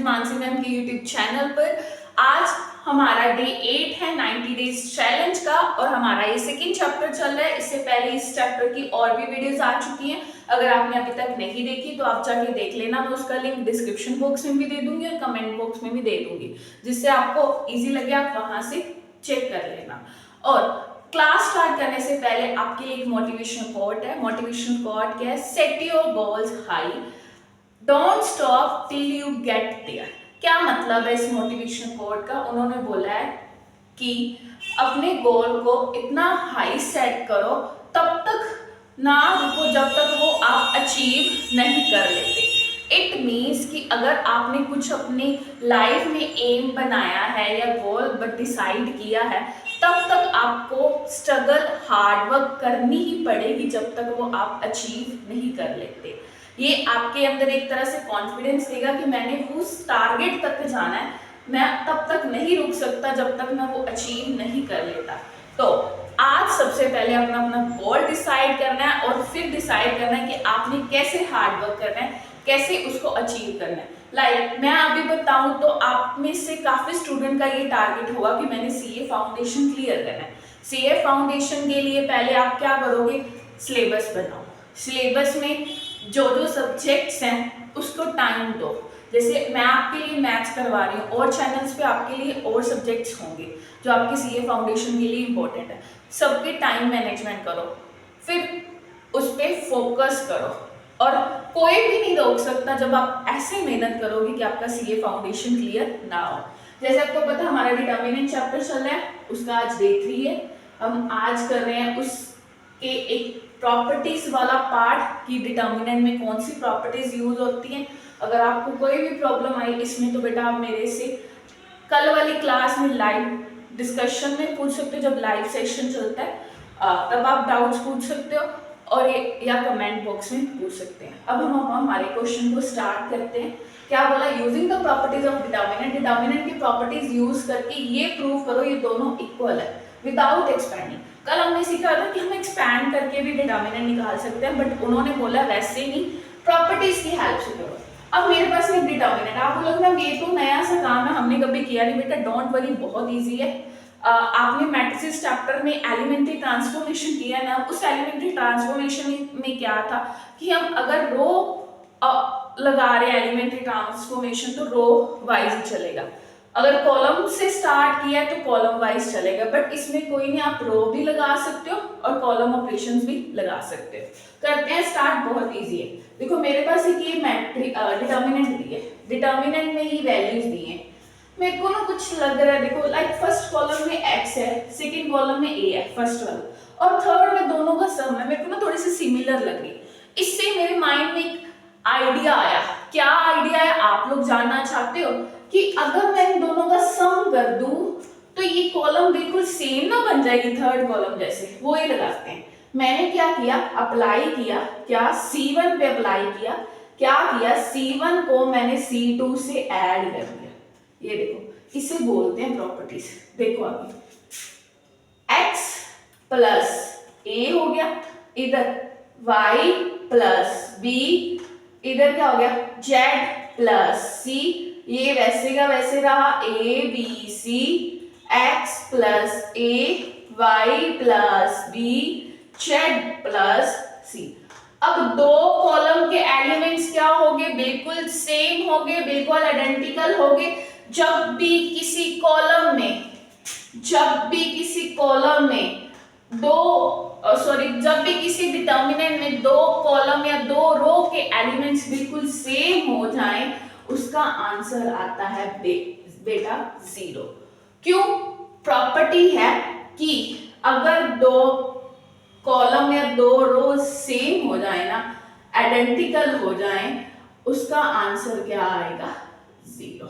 Mansi ma'am के YouTube channel पर। आज हमारा डे 8 है 90 डेज चैलेंज का और हमारा ये सेकंड चैप्टर चल रहा है। इससे पहले इस चैप्टर की और भी वीडियोस आ चुकी हैं, अगर आपने अभी तक नहीं देखी तो आप जाके देख लेना। मैं उसका लिंक डिस्क्रिप्शन बॉक्स में भी दे दूंगी और कमेंट बॉक्स में भी दे दूंगी, जिससे आपको इजी लगे, आप वहां से चेक कर लेना। और क्लास स्टार्ट करने से पहले आपके लिए एक मोटिवेशनल कोट है। मोटिवेशनल कोट क्या है? Set your goals high, don't stop till you get there. क्या मतलब है इस मोटिवेशनल कोट का? उन्होंने बोला है कि अपने गोल को इतना हाई सेट करो, तब तक ना रुको जब तक वो आप अचीव नहीं कर लेते। इट मीन्स कि अगर आपने कुछ अपनी लाइफ में एम बनाया है या गोल डिसाइड किया है, तब तक आपको स्ट्रगल हार्ड वर्क करनी ही पड़ेगी जब तक वो आप अचीव नहीं कर लेते। ये आपके अंदर एक तरह से कॉन्फिडेंस देगा कि मैंने उस टारगेट तक जाना है, मैं तब तक नहीं रुक सकता जब तक मैं वो अचीव नहीं कर लेता। तो आज सबसे पहले अपना गोल डिसाइड करना है और फिर डिसाइड करना है कि आपने कैसे हार्ड वर्क करना है, कैसे उसको अचीव करना है। मैं अभी बताऊं तो आप में से काफी स्टूडेंट का ये टारगेट होगा कि मैंने सीए फाउंडेशन क्लियर करना है। सीए फाउंडेशन के लिए पहले आप क्या करोगे? सिलेबस बनाओ। सिलेबस में जो जो सब्जेक्ट्स हैं उसको टाइम दो। जैसे मैं आपके लिए मैथ्स करवा रही हूँ और चैनल्स पे आपके लिए और सब्जेक्ट्स होंगे जो आपके सीए फाउंडेशन के लिए इंपॉर्टेंट है। सबके टाइम मैनेजमेंट करो, फिर उस पर फोकस करो और कोई भी नहीं रोक सकता जब आप ऐसे मेहनत करोगे कि आपका सीए फाउंडेशन क्लियर ना हो। जैसे आपको पता हमारा डिटर्मिनेंट चैप्टर चल रहा है, उसका आज डे 3 है। हम आज कर रहे हैं उसके एक प्रॉपर्टीज वाला पार्ट कि डिटर्मिनेंट में कौन सी प्रॉपर्टीज यूज होती हैं। अगर आपको कोई भी प्रॉब्लम आई इसमें तो बेटा आप मेरे से कल वाली क्लास में लाइव डिस्कशन में पूछ सकते हो, जब लाइव सेशन चलता है तब आप डाउट्स पूछ सकते हो और या कमेंट बॉक्स में पूछ सकते हैं। अब हम हमारे क्वेश्चन को स्टार्ट करते हैं। क्या बोला? Using the properties of determinant. Determinant की प्रॉपर्टीज यूज करके ये प्रूव करो ये दोनों इक्वल है विदाउट एक्सपेंडिंग। कल हमने सीखा था कि हम एक्सपैंड करके भी डिटर्मिनेंट निकाल सकते हैं, बट उन्होंने बोला वैसे नहीं, प्रॉपर्टीज की हेल्प से करो। अब मेरे पास एक डिटर्मिनेंट, आप बोलोगे मैम ये तो नया सा काम है, हमने कभी किया नहीं। बेटा डोंट वरी, बहुत इजी है। आपने मैट्रिसेस चैप्टर में एलिमेंट्री ट्रांसफॉर्मेशन किया ना, उस एलिमेंट्री ट्रांसफॉर्मेशन में क्या था कि हम अगर रो लगा रहे हैं एलिमेंट्री ट्रांसफॉर्मेशन तो रो वाइज ही चलेगा। अगर कॉलम से स्टार्ट किया है तो कॉलम वाइज चलेगा, बट इसमें कोई नहीं, आप रो भी लगा सकते हो और कॉलम ऑपरेशंस भी लगा सकते हो। करते हैं स्टार्ट, बहुत इजी है। देखो मेरे पास एक ये डिटर्मिनेंट दी है, डिटर्मिनेंट में ही वैल्यूज दी है। मेरे को ना कुछ लग रहा है, देखो लाइक फर्स्ट कॉलम में x है, सेकंड कॉलम में a है, फर्स्ट वाला, और थर्ड में दोनों का सम है। मेरे को ना थोड़ी सी सिमिलर लग रही। इससे मेरे माइंड में एक आइडिया आया। क्या आइडिया है आप लोग जानना चाहते हो? कि अगर मैं इन दोनों का सम कर दूं तो ये कॉलम बिल्कुल सेम ना बन जाएगी थर्ड कॉलम जैसे, वो ही लगाते हैं। मैंने क्या किया? अप्लाई किया। क्या? C1 पे अप्लाई किया। क्या किया? C1 को मैंने C2 से ऐड कर दिया। ये देखो, इसे बोलते हैं प्रॉपर्टीज। देखो अभी x प्लस a हो गया, इधर y प्लस b, इधर क्या हो गया? z प्लस c, ये वैसे का वैसे रहा a b c, x plus a, y plus b, z plus c। अब दो कॉलम के एलिमेंट्स क्या होंगे? बिल्कुल सेम होंगे, बिल्कुल आइडेंटिकल होंगे। जब भी किसी कॉलम में जब भी किसी डिटर्मिनेंट में दो कॉलम या दो रो के एलिमेंट्स बिल्कुल सेम हो जाएं, उसका आंसर आता है बेटा 0। क्यों? प्रॉपर्टी है कि अगर दो कॉलम या दो रो सेम हो जाए ना, आइडेंटिकल हो जाए, उसका आंसर क्या आएगा? 0।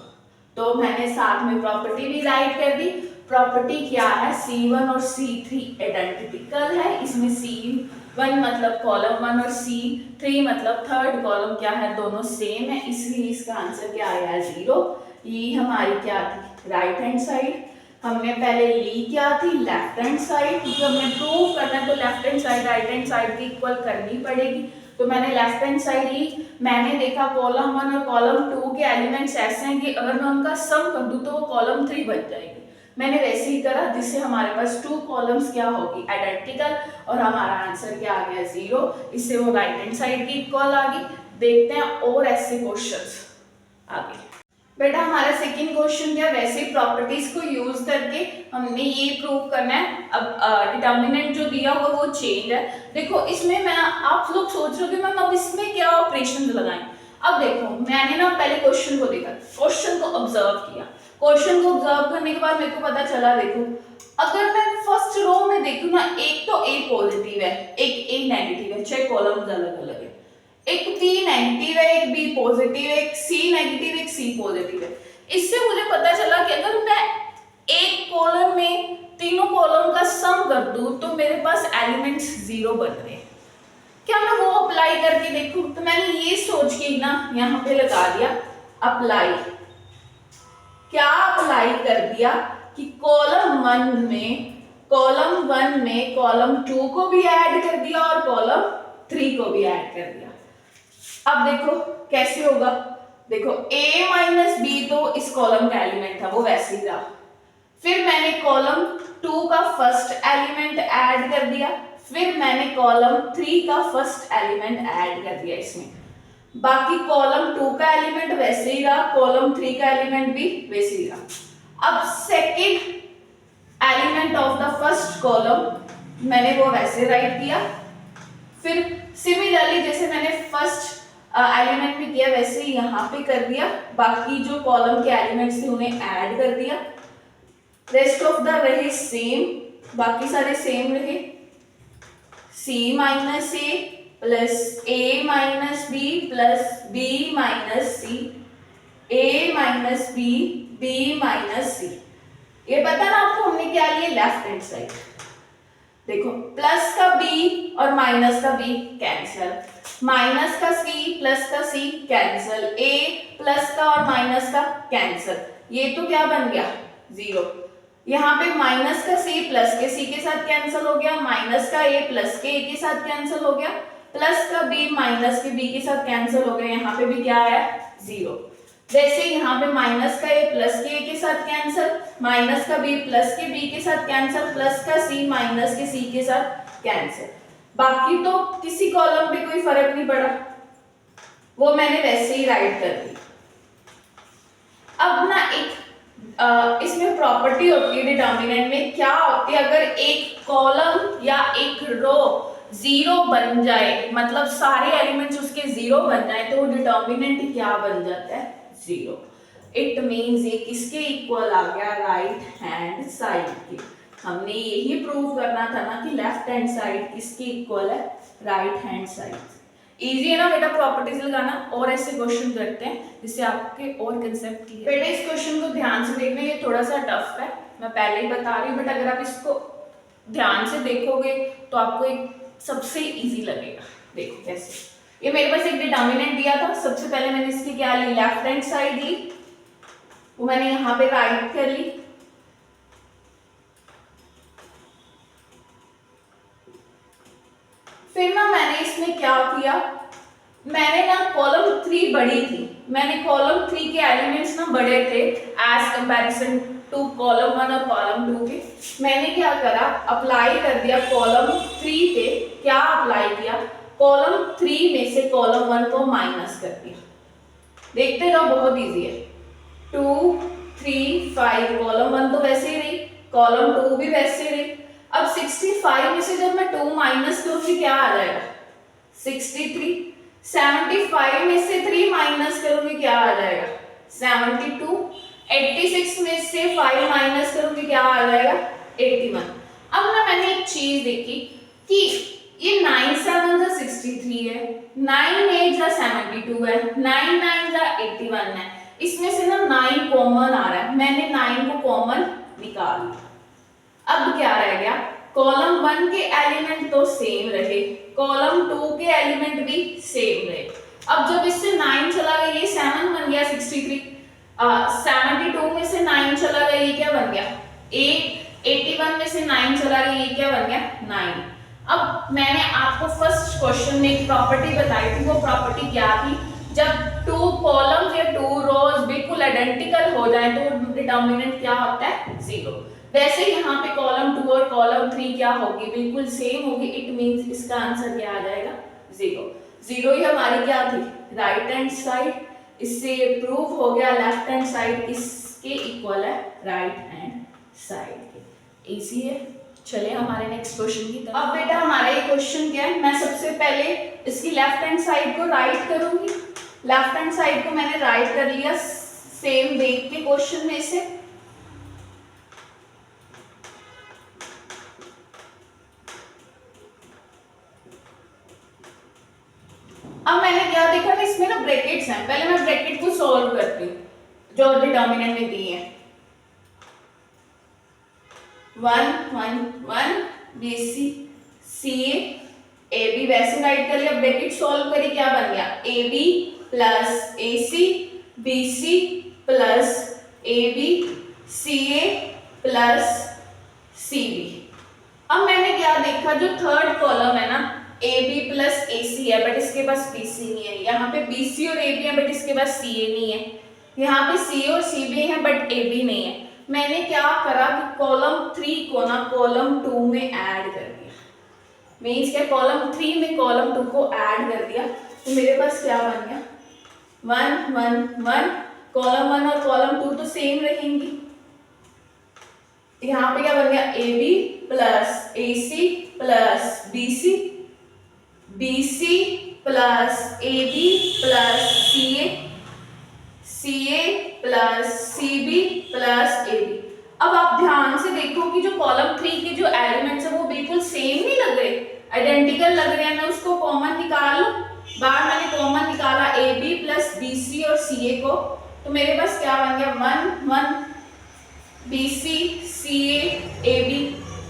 तो मैंने साथ में प्रॉपर्टी भी राइट कर दी। प्रॉपर्टी क्या है? C1 और C3 आइडेंटिकल है। इसमें C1 मतलब कॉलम 1 और C3 मतलब थर्ड कॉलम क्या है? दोनों सेम है, इसलिए इसका आंसर क्या आया? 0। ये हमारी क्या थी? Right hand side. हमने पहले ली क्या थी? लेफ्ट हैंड साइड, क्योंकि हमने प्रूव करना है तो left hand side right hand side की इक्वल करनी पड़ेगी। तो मैंने लेफ्ट हैंड साइड ली, मैंने देखा कॉलम 1 और कॉलम 2 के एलिमेंट्स ऐसे हैं कि अगर मैं उनका सम कर दूं तो वो कॉलम 3 बन जाएगी। मैंने वैसे ही करा, जिससे हमारे पास 2 कॉलम्स क्या होगी, आइडेंटिकल, और हमारा आंसर क्या आ गया 0। इससे वो राइट हैंड साइड की इक्वल आ गई। देखते हैं और ऐसे क्वेश्चंस आगे। बेटा हमारा सेकंड क्वेश्चन क्या, वैसे प्रॉपर्टीज को यूज करके हमने ये प्रूव करना है। अब डिटर्मिनेंट जो दिया हुआ वो चेंज है। देखो इसमें मैं, आप लोग सोच रहे हो कि मैम अब इसमें क्या ऑपरेशन लगाएं। अब देखो मैंने ना पहले क्वेश्चन को देखा, क्वेश्चन को ऑब्जर्व किया, क्वेश्चन को ऑब्जर्व करने के बाद मेरे को पता चला, देखो अगर मैं फर्स्ट रो में देखूं ना, एक तो ए पॉजिटिव है, एक ए नेगेटिव है, चाहे कॉलम्स अलग अलग है, एक बी नेगेटिव है, एक बी पॉजिटिव है, एक सी नेगेटिव, एक सी पॉजिटिव है। इससे मुझे पता चला कि अगर मैं एक कॉलम में तीनों कॉलम का सम कर दूं तो मेरे पास एलिमेंट्स 0 बन रहे हैं। क्या मैं वो अप्लाई करके देखूं? तो मैंने ये सोच के ना यहाँ पे लगा दिया अप्लाई। क्या अप्लाई कर दिया कि कॉलम 1 में कॉलम 2 को भी ऐड कर दिया और कॉलम 3 को भी ऐड कर दिया। अब देखो कैसे होगा, देखो a माइनस बी तो इस कॉलम का एलिमेंट था, वो वैसे ही रहा। फिर मैंने कॉलम 2 का फर्स्ट एलिमेंट ऐड कर दिया, फिर मैंने कॉलम 3 का फर्स्ट एलिमेंट ऐड कर दिया इसमें। बाकी कॉलम 2 का एलिमेंट वैसे ही रहा, कॉलम 3 का एलिमेंट भी वैसे ही रहा। अब second element of the first column मैंने वो वैसे राइट किया, फिर सिमिलरली जैसे मैंने फर्स्ट एलिमेंट में किया वैसे ही यहाँ पे कर दिया। बाकी जो कॉलम के एलिमेंट्स थे उन्हें ऐड कर दिया। रेस्ट ऑफ द रहे सेम, बाकी सारे सेम रहे। c minus A plus A minus B plus B minus C, A minus B, B minus C. ये पता ना आपको हमने क्या लिया, लेफ्ट हैंड साइड। देखो प्लस का b और माइनस का b कैंसिल, माइनस का c प्लस का c कैंसिल, a प्लस का और माइनस का कैंसिल, ये तो क्या बन गया 0। यहाँ पे माइनस का c प्लस के c के साथ कैंसिल हो गया, माइनस का a प्लस के a के साथ कैंसिल हो गया, प्लस का b माइनस के b के साथ कैंसिल हो गया, यहाँ पे भी क्या आया 0। जैसे यहाँ पे माइनस का a प्लस के a के साथ कैंसिल, माइनस का b प्लस के b के साथ कैंसिल, प्लस का c माइनस के c के साथ कैंसिल। बाकी तो किसी कॉलम पे कोई फर्क नहीं पड़ा, वो मैंने वैसे ही राइट कर दी। अब ना एक इसमें प्रॉपर्टी होती है डिटर्मिनेंट में, क्या होती है, अगर एक कॉलम या एक रो 0 बन जाए, मतलब सारे एलिमेंट्स उसके 0 बन जाए, तो वो डिटर्मिनेंट क्या बन जाता है 0। इट मीन्स ये किसके इक्वल आ गया, राइट हैंड साइड के। हमने यही प्रूव करना था ना कि लेफ्ट हैंड साइड किसकी इक्वल है, राइट हैंड साइड। इजी है ना बेटा प्रॉपर्टीज लगाना। और ऐसे क्वेश्चन करते हैं जिससे आपके और कंसेप्ट क्लियर। बेटा इस क्वेश्चन को ध्यान से देखना, ये थोड़ा सा टफ है, मैं पहले ही बता रही हूँ, बट अगर आप इसको ध्यान से देखोगे तो आपको एक सबसे इजी लगेगा। देखो कैसे, ये मेरे पास एक डिटर्मिनेंट दिया था, सबसे पहले मैंने इसकी क्या ली, लेफ्ट हैंड साइड ली, वो मैंने यहाँ पे राइट कर ली। फिर ना मैंने इसमें क्या किया, मैंने ना कॉलम 3 बड़ी थी, मैंने कॉलम 3 के एलिमेंट्स ना बड़े थे एज कंपैरिजन टू कॉलम 1 और कॉलम 2 के। मैंने क्या करा, अप्लाई कर दिया कॉलम 3 पे। क्या अप्लाई किया, कॉलम 3 में से कॉलम 1 को माइनस कर दिया। देखते रहो, बहुत इजी है। 2 3 5, कॉलम 1 तो वैसे ही रही, कॉलम 2 भी वैसे ही रही। अब 65 में से जब मैं 2 माइनस करूंगी क्या आ जाएगा 63। 75 में से 3 माइनस करूंगी क्या आ जाएगा 72। 86 में से 5 माइनस करूंगी क्या आ जाएगा 81। अब ना मैंने एक चीज देखी कि ये 9 7 63 है, 9 8 72 है, 9 9 81 है। इसमें से ना 9 कॉमन आ रहा है, मैंने 9 को कॉमन निकाल लिया। अब क्या रह गया, कॉलम 1 के एलिमेंट तो सेम रहे, कॉलम 2 के एलिमेंट भी सेम रहे। अब जब इससे 9 चला गया, ये 7 बन गया 63। 72 में से 9 चला गया, ये क्या बन गया 8। 81 में से 9 चला गया, ये क्या बन गया 9। अब मैंने आपको फर्स्ट क्वेश्चन में एक प्रॉपर्टी बताई थी, वो प्रॉपर्टी क्या थी, जब टू कॉलम्स या टू रोज बिल्कुल आइडेंटिकल हो जाए तो डिटर्मिनेंट क्या होता है, जीरो। वैसे यहाँ पे कॉलम 2 और कॉलम 3 क्या होगी, बिल्कुल सेम होगी, इट मींस इसका आंसर क्या आ जाएगा, जीरो। जीरो ही हमारी क्या थी, राइट हैंड साइड, इससे प्रूव हो गया लेफ्ट हैंड साइड इसके इक्वल है राइट हैंड साइड के, इजी है। चले हमारे नेक्स्ट क्वेश्चन की तरफ। अब बेटा हमारा ये क्वेश्चन क्या है, मैं सबसे पहले इसकी लेफ्ट हैंड साइड को राइट करूंगी, लेफ्ट हैंड साइड को मैंने राइट कर लिया सेम देख के क्वेश्चन में से। अब मैंने क्या देखा कि इसमें ना ब्रैकेट्स हैं, पहले मैं ब्रैकेट को सॉल्व करती हूँ जो डिटर्मिनेंट में दिए हैं, 1 1 1 BC CA AB वैसे राइट कर लिया, ब्रैकेट सॉल्व करी, क्या बन गया AB plus AC BC plus AB CA plus CB। अब मैंने क्या देखा, जो थर्ड कॉलम है ना AB प्लस AC है बट इसके पास BC नहीं है, यहाँ पे BC और AB है बट इसके पास CA नहीं है, यहाँ पे CA और CB है बट AB नहीं है। मैंने क्या करा कि कॉलम 3 को ना कॉलम 2 में ऐड कर दिया, मीन्स क्या कॉलम 3 में कॉलम 2 को ऐड कर दिया, तो मेरे पास क्या बन गया 1 1 1, कॉलम 1 और कॉलम 2 तो सेम रहेंगी, यहाँ पे क्या बन गया AB plus AC plus BC BC plus AB plus CA CA plus CB plus AB। अब आप ध्यान से देखो कि जो कॉलम 3 के जो एलिमेंट्स है वो बिल्कुल सेम नहीं लग रहे, आइडेंटिकल लग रहे हैं, मैं उसको कॉमन निकाल लूं, बाहर मैंने कॉमन निकाला AB प्लस BC और CA को, तो मेरे पास क्या बन गया 1 1 BC CA AB,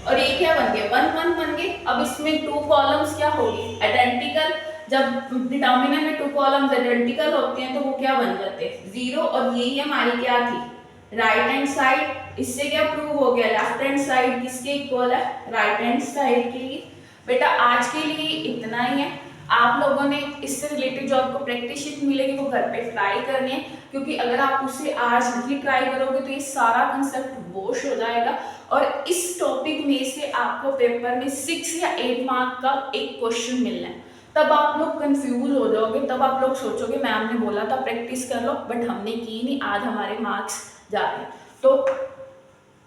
और ये क्या बन गया 1 1 बन गए। अब इसमें टू कॉलम्स क्या होगी आइडेंटिकल, जब डिटर्मिनेंट में टू कॉलम्स आइडेंटिकल होते हैं तो वो क्या बन जाते हैं जीरो, और यही हमारी क्या थी राइट हैंड साइड, इससे क्या प्रूव हो गया लेफ्ट हैंड साइड किसके इक्वल है, राइट हैंड साइड के लिए। बेटा आज के लिए इतना ही है, आप लोगों ने इससे रिलेटेड जो आपको प्रैक्टिस शीट मिलेगी वो घर पे ट्राई करनी है, क्योंकि अगर आप उसे आज नहीं ट्राई करोगे तो ये सारा कंसेप्ट वॉश हो जाएगा, और इस टॉपिक में से आपको पेपर में 6 या 8 मार्क का एक क्वेश्चन मिलना है, तब आप लोग कंफ्यूज हो जाओगे, तब आप लोग सोचोगे मैम ने बोला था प्रैक्टिस कर लो बट हमने की नहीं, आज हमारे मार्क्स जा रहे हैं। तो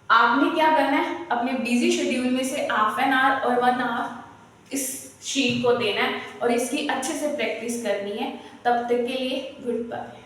आपने क्या करना है, अपने बिजी शेड्यूल में से हाफ एन आवर और 1 आवर इस शीट को देना है और इसकी अच्छे से प्रैक्टिस करनी है। तब तक के लिए गुड बाय।